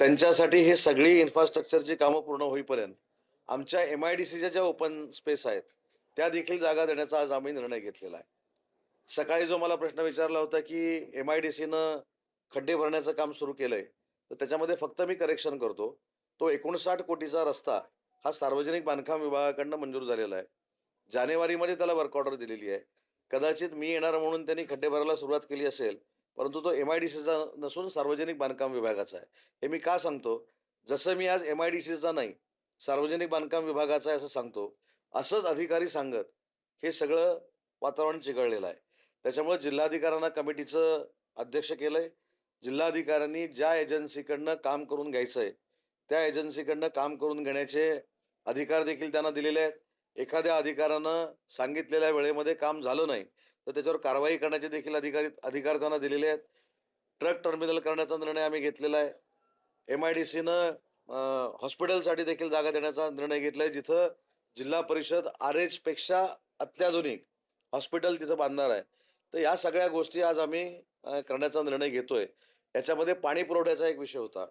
त्यांच्यासाठी हे सगळी इन्फ्रास्ट्रक्चरची कामं पूर्ण होईपर्यंत आमच्या MIDCच्या ज्या ओपन स्पेस आहेत त्या देखील जागा देण्याचा आज आम्ही निर्णय घेतलेला आहे. सकाळी जो मला प्रश्न विचारला होता की MIDCनं खड्डे भरण्याचं काम सुरू केलंय, तर त्याच्यामध्ये फक्त मी करेक्शन करतो. तो 59 कोटीचा रस्ता हा सार्वजनिक बांधकाम विभागाकडनं मंजूर झालेला आहे. जानेवारीमध्ये त्याला वर्क ऑर्डर दिलेली आहे. कदाचित मी येणार म्हणून त्यांनी खड्डे भरायला सुरुवात केली असेल, परंतु तो MIDCचा नसून सार्वजनिक बांधकाम विभागाचा आहे. हे मी का सांगतो? जसं मी आज MIDCचा नाही, सार्वजनिक बांधकाम विभागाचा आहे असं सांगतो, असंच अधिकारी सांगत हे सगळं वातावरण चिघळलेलं आहे. त्याच्यामुळे जिल्हाधिकाऱ्यांना कमिटीचं अध्यक्ष केलंय. जिल्हाधिकाऱ्यांनी ज्या एजन्सीकडनं काम करून घ्यायचं आहे, त्या एजन्सीकडनं काम करून घेण्याचे अधिकार देखील त्यांना दिलेले आहेत. एखाद्या अधिकाऱ्यानं सांगितलेल्या वेळेमध्ये काम झालं नाही, तर त्याच्यावर कारवाई करण्याचे देखील अधिकार त्यांना दिलेले आहेत. ट्रक टर्मिनल करण्याचा निर्णय आम्ही घेतलेला आहे. MIDCनं हॉस्पिटलसाठी देखील जागा देण्याचा निर्णय घेतला आहे, जिथं जिल्हा परिषद RH अत्याधुनिक हॉस्पिटल तिथं बांधणार आहे. तर या सगळ्या गोष्टी आज आम्ही करण्याचा निर्णय घेतोय. याच्यामध्ये पाणी पुरवठ्याचा एक विषय होता.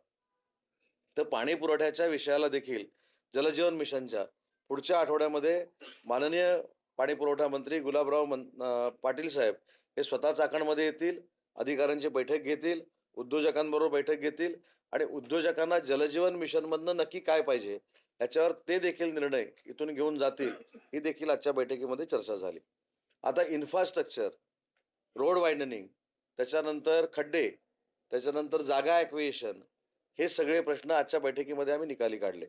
तर पाणी पुरवठ्याच्या विषयाला देखील जलजीवन मिशनच्या पुढच्या आठवड्यामध्ये माननीय पाणी पुरवठा मंत्री गुलाबराव पाटील साहेब हे स्वतः चाकणमध्ये येतील, अधिकाऱ्यांची बैठक घेतील, उद्योजकांबरोबर बैठक घेतील आणि उद्योजकांना जलजीवन मिशनमधनं नक्की काय पाहिजे याच्यावर ते देखील निर्णय इथून घेऊन जातील. ही देखील आजच्या बैठकीमध्ये चर्चा झाली. आता इन्फ्रास्ट्रक्चर, रोड वायडनिंग, त्याच्यानंतर खड्डे, त्याच्यानंतर जागा ॲक्विएशन, हे सगळे प्रश्न आजच्या बैठकीमध्ये आम्ही निकाली काढले.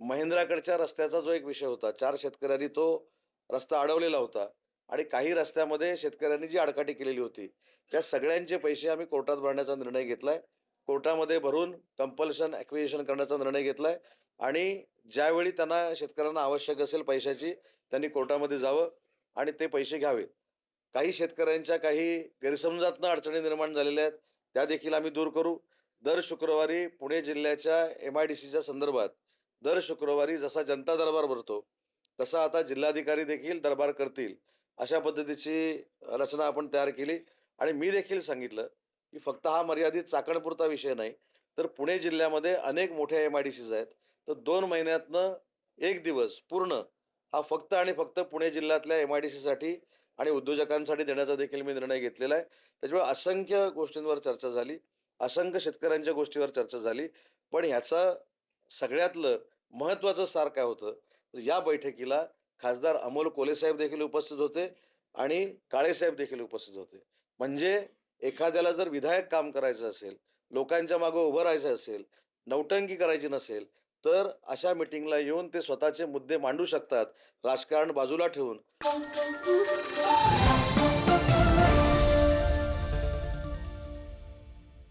महेंद्राकडच्या रस्त्याचा जो एक विषय होता, 4 शेतकऱ्यांनी तो रस्ता अडवलेला होता आणि काही रस्त्यामध्ये शेतकऱ्यांनी जी आडकाठी केलेली होती त्या सगळ्यांचे पैसे आम्ही कोर्टात भरण्याचा निर्णय घेतलाय. कोर्टामध्ये भरून कंपल्शन ॲक्विजिशन करण्याचा निर्णय घेतलाय आणि ज्यावेळी त्यांना शेतकऱ्यांना आवश्यक असेल पैशाची, त्यांनी कोर्टामध्ये जावं आणि ते पैसे घ्यावेत. काही शेतकऱ्यांच्या काही गैरसमजातनं अडचणी निर्माण झालेल्या आहेत, त्या देखील आम्ही दूर करू. दर शुक्रवारी पुणे जिल्ह्याच्या MIDCच्या संदर्भात दर शुक्रवारी जसा जनता दरबार भरतो, तसा आता जिल्हाधिकारी देखील दरबार करतील, अशा पद्धतीची रचना आपण तयार केली. आणि मी देखील सांगितलं की फक्त हा मर्यादित चाकणपुरता विषय नाही, तर पुणे जिल्ह्यामध्ये अनेक मोठ्या MIDCs आहेत. तर 2 महिन्यातनं 1 दिवस पूर्ण हा फक्त आणि फक्त पुणे जिल्ह्यातल्या MIDCसाठी आणि उद्योजकांसाठी देण्याचा देखील मी निर्णय घेतलेला आहे. त्याच्यामुळे असंख्य गोष्टींवर चर्चा झाली, असंख्य शेतकऱ्यांच्या गोष्टीवर चर्चा झाली. पण ह्याचं सगळ्यातलं महत्त्वाचं सार काय होतं, तर या बैठकीला खासदार अमोल कोल्हेसाहेब देखील उपस्थित होते आणि काळेसाहेब देखील उपस्थित होते. म्हणजे एखाद्याला जर विधायक काम करायचं असेल, लोकांच्या मागे उभं राहायचं असेल, नौटंकी करायची नसेल, तर अशा मिटिंगला येऊन ते स्वतःचे मुद्दे मांडू शकतात, राजकारण बाजूला ठेवून.